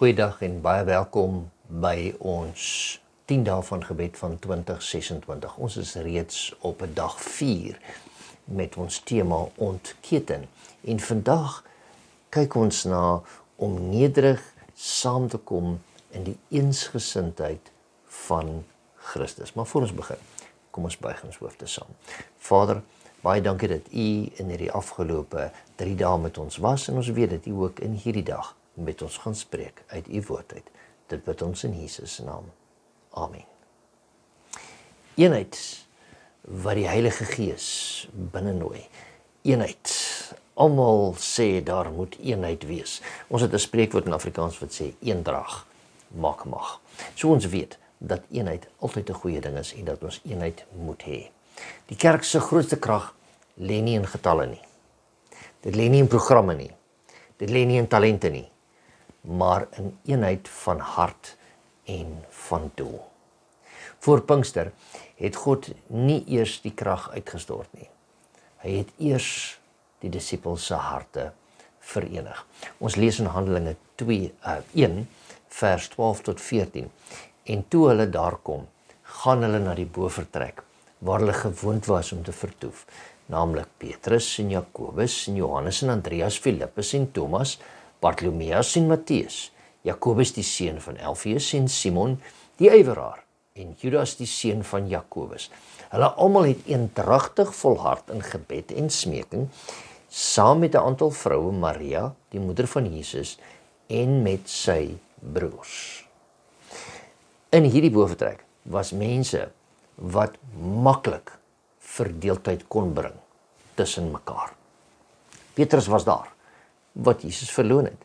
Goeiedag en baie welkom by ons 10 dae van gebed van 2026. Ons is reeds op dag 4 met ons tema ontketen. En vandag kyk ons na om nederig saam te kom in die eensgesindheid van Christus. Maar voor ons begin, kom ons buig ons hoofde saam. Vader, baie dankie dat U in hierdie afgelope 3 dae met ons was en ons weet dat U ook in hierdie dag met ons gaan spreek uit U woord uit. Dit bid ons in Jesus se naam. Amen. Eenheid wat die Heilige Gees binnenooi. Eenheid. Almal sê daar moet eenheid wees. Ons het 'n spreekwoord in Afrikaans wat sê eendrag maak mag. So ons weet dat eenheid altyd 'n goeie ding is en dat ons eenheid moet hê. Die kerk se grootste krag lê nie in getalle nie. Dit lê nie in programme nie. Dit lê nie in talente nie, maar in eenheid van hart en van doel. Voor Pinkster het God nie eers die krag uitgestort nie. Hy het eers die disippels se harte verenig. Ons lees in Handelinge 1 vers 12 tot 14. En toe hulle daar kom, gaan hulle na die bovertrek waar hulle gewoond was om te vertoef, naamlik Petrus en Jakobus en Johannes en Andreas, Filippus en Thomas, Bartolomeus en Matteus, Jakobus die seun van Alfeus en Simon die ywerhaar en Judas die seun van Jakobus. Hulle almal het eendragtig volhard in gebed en smeking, saam met 'n aantal vroue, Maria, die moeder van Jesus, en met sy broers. In hierdie bovertrek was mense wat maklik verdeeldheid kon bring tussen mekaar. Petrus was daar, wat Jesus verloon het.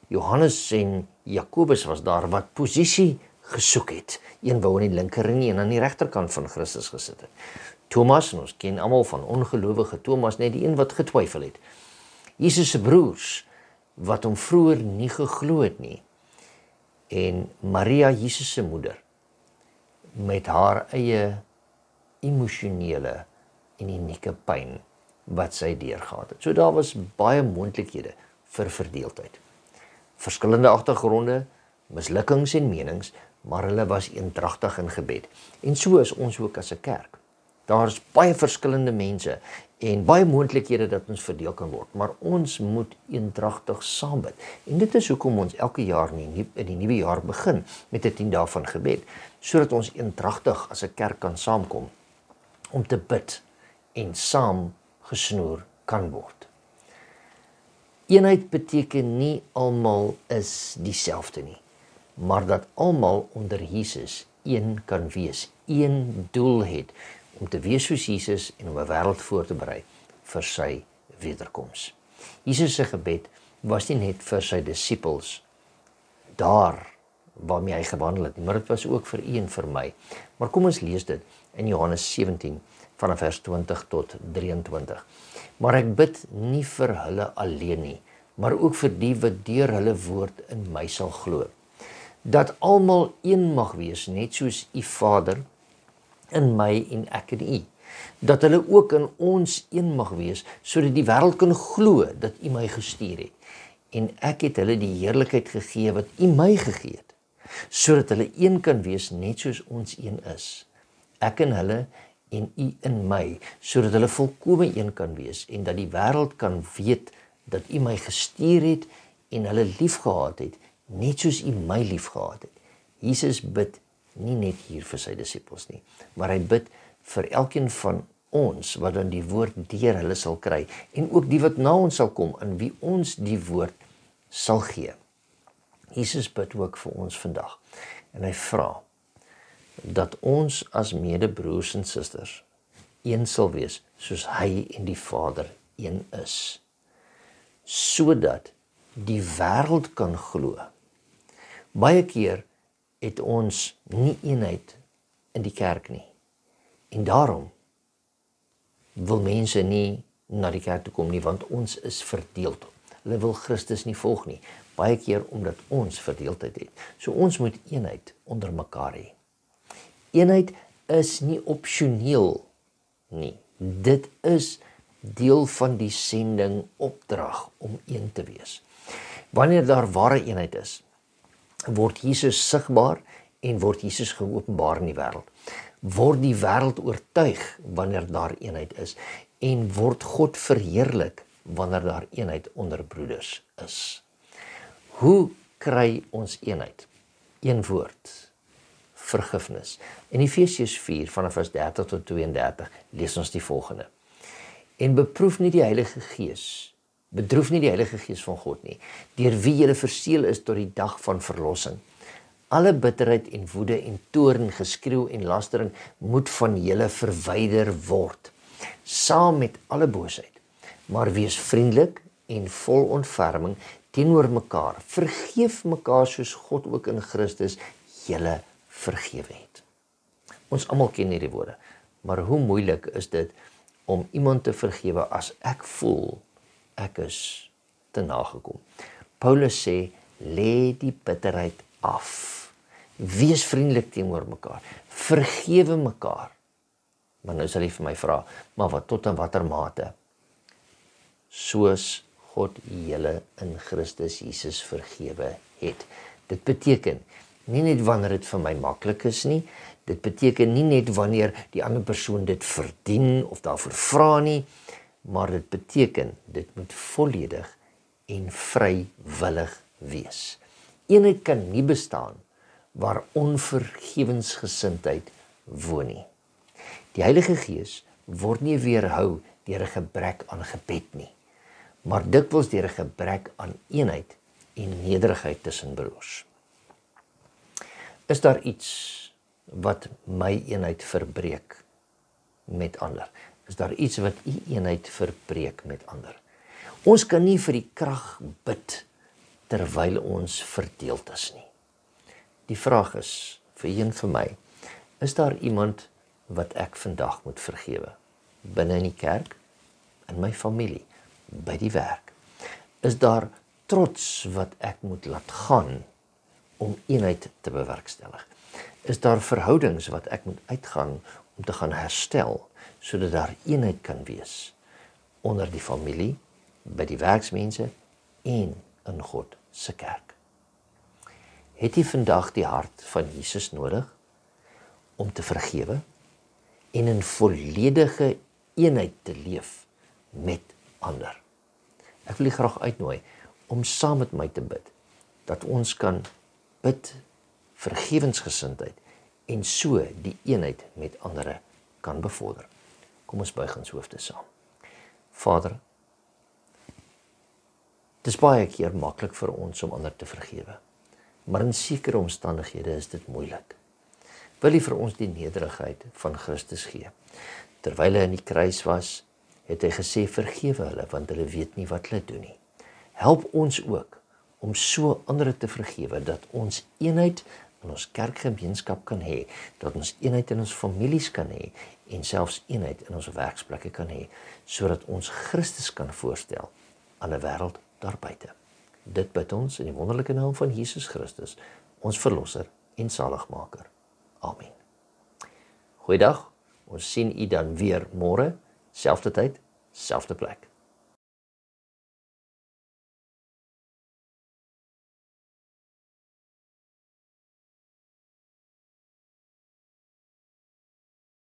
Johannes en Jakobus was daar, wat posisie gesoek het. Een wou aan die linker en een aan die regterkant van Christus gesit het. Thomas, en ons ken almal van ongelowige Thomas, net die een wat getwyfel het. Jesus se broers, wat hom vroeër nie geglo het nie. En Maria, Jesus se moeder, met haar eie emosionele en unieke pyn wat sy deurgehad het. So daar was baie moontlikhede vir verdeeldheid. Verskillende agtergronde, mislukkings en menings, maar hulle was eendragtig in gebed. En so is ons ook as 'n kerk. Daar is baie verskillende mense en baie moontlikhede dat ons verdeel kan word, maar ons moet eendragtig saam bid. En dit is hoekom ons elke jaar in die nuwe jaar begin met 'n 10 dae van gebed, sodat ons eendragtig as 'n kerk kan saamkom om te bid en saam gesnoer kan word. Eenheid beteken nie almal is dieselfde nie, maar dat almal onder Jesus een kan wees, een doel het, om te wees soos Jesus en om 'n wêreld voor te berei vir sy wederkoms. Jesus se gebed was nie net vir sy disippels daar waarmee hy gewandel het, maar dit was ook vir u en vir my. Maar kom ons lees dit in Johannes 17 vanaf vers 20 tot 23. Maar ek bid nie vir hulle alleen nie, maar ook vir die wat deur hulle woord in my sal glo, dat almal een mag wees, net soos u Vader in my en ek in u, dat hulle ook in ons een mag wees, sodat die wêreld kan glo dat u my gestuur het, en ek het hulle die heerlikheid gegee wat u my gegee het, sodat hulle een kan wees, net soos ons een is, ek in hulle en u in my, sodat hulle volkome een kan wees, en dat die wêreld kan weet dat u my gestuur het en hulle liefgehad het, net soos u my liefgehad het. Jesus bid nie net hier vir sy disippels nie, maar hy bid vir elkeen van ons wat dan die woord deur hulle sal kry, en ook die wat na ons sal kom, aan wie ons die woord sal gee. Jesus bid ook vir ons vandag, en hy vra dat ons as medebroers en susters een sal wees, soos hy en die Vader een is, sodat die wêreld kan glo. Baie keer het ons nie eenheid in die kerk nie, en daarom wil mense nie na die kerk toe kom nie, want ons is verdeeld. Hulle wil Christus nie volg nie, baie keer omdat ons verdeeldheid het. So ons moet eenheid onder mekaar hê. Eenheid is nie opsioneel nie. Dit is deel van die sending opdrag om een te wees. Wanneer daar ware eenheid is, word Jesus sigbaar en word Jesus geopenbaar in die wêreld. Word die wêreld oortuig wanneer daar eenheid is en word God verheerlik wanneer daar eenheid onder broeders is. Hoe kry ons eenheid? Een woord: vergifnis. In Efesiërs 4 vanaf vers 30 tot 32 lees ons die volgende: En bedroef nie die Heilige Gees van God nie, deur wie julle verseël is tot die dag van verlossing. Alle bitterheid en woede en toorn, geskreeu en lastering moet van julle verwyder word, saam met alle boosheid. Maar wees vriendelik en vol ontferming teenoor mekaar. Vergeef mekaar soos God ook in Christus julle vergewe het. Ons almal ken hierdie woorde, maar hoe moeilik is dit om iemand te vergewe as ek voel ek is te nagekom. Paulus sê, lê die bitterheid af. Wees vriendelik teenoor mekaar. Vergewe mekaar. Maar nou sal jy vir my vra, maar wat tot en watter mate? Soos God julle in Christus Jesus vergewe het. Dit beteken nie net wanneer dit vir my maklik is nie, dit beteken nie net wanneer die ander persoon dit verdien of daarvoor vra nie, maar dit beteken, dit moet volledig en vrywillig wees. Eenheid kan nie bestaan waar onvergewensgesindheid woon nie. Die Heilige Gees word nie weerhou deur 'n gebrek aan gebed nie, maar dikwels deur 'n gebrek aan eenheid en nederigheid tussen broers. Is daar iets wat my eenheid verbreek met ander? Is daar iets wat u eenheid verbreek met ander? Ons kan nie vir die krag bid terwyl ons verdeeld is nie. Die vraag is, vir een vir my, is daar iemand wat ek vandag moet vergewe? Binne in die kerk, in my familie, by die werk. Is daar trots wat ek moet laat gaan om eenheid te bewerkstellig? Is daar verhoudings wat ek moet uitgaan om te gaan herstel, sodat daar eenheid kan wees onder die familie, by die werksmense en in God se kerk? Het jy vandag die hart van Jesus nodig om te vergewe en in volledige eenheid te leef met ander? Ek wil u graag uitnooi om saam met my te bid, dat ons kan bid vergewensgesindheid en so die eenheid met ander kan bevorder. Kom ons buig ons hoofde saam. Vader, dit is baie keer maklik vir ons om ander te vergewe, maar in sekere omstandighede is dit moeilik. Wil U vir ons die nederigheid van Christus gee? Terwyl hy in die kruis was, het hy gesê, vergewe hulle, want hulle weet nie wat hulle doen nie. Help ons ook om so ander te vergewe, dat ons eenheid in ons kerkgemeenskap kan hê, dat ons eenheid in ons families kan hê, en selfs eenheid in ons werksplekke kan hê, sodat ons Christus kan voorstel aan 'n wêreld daar buite. Dit bid ons in die wonderlike naam van Jesus Christus, ons verlosser en saligmaker. Amen. Goeiedag, ons sien u dan weer môre, selfde tyd, selfde plek.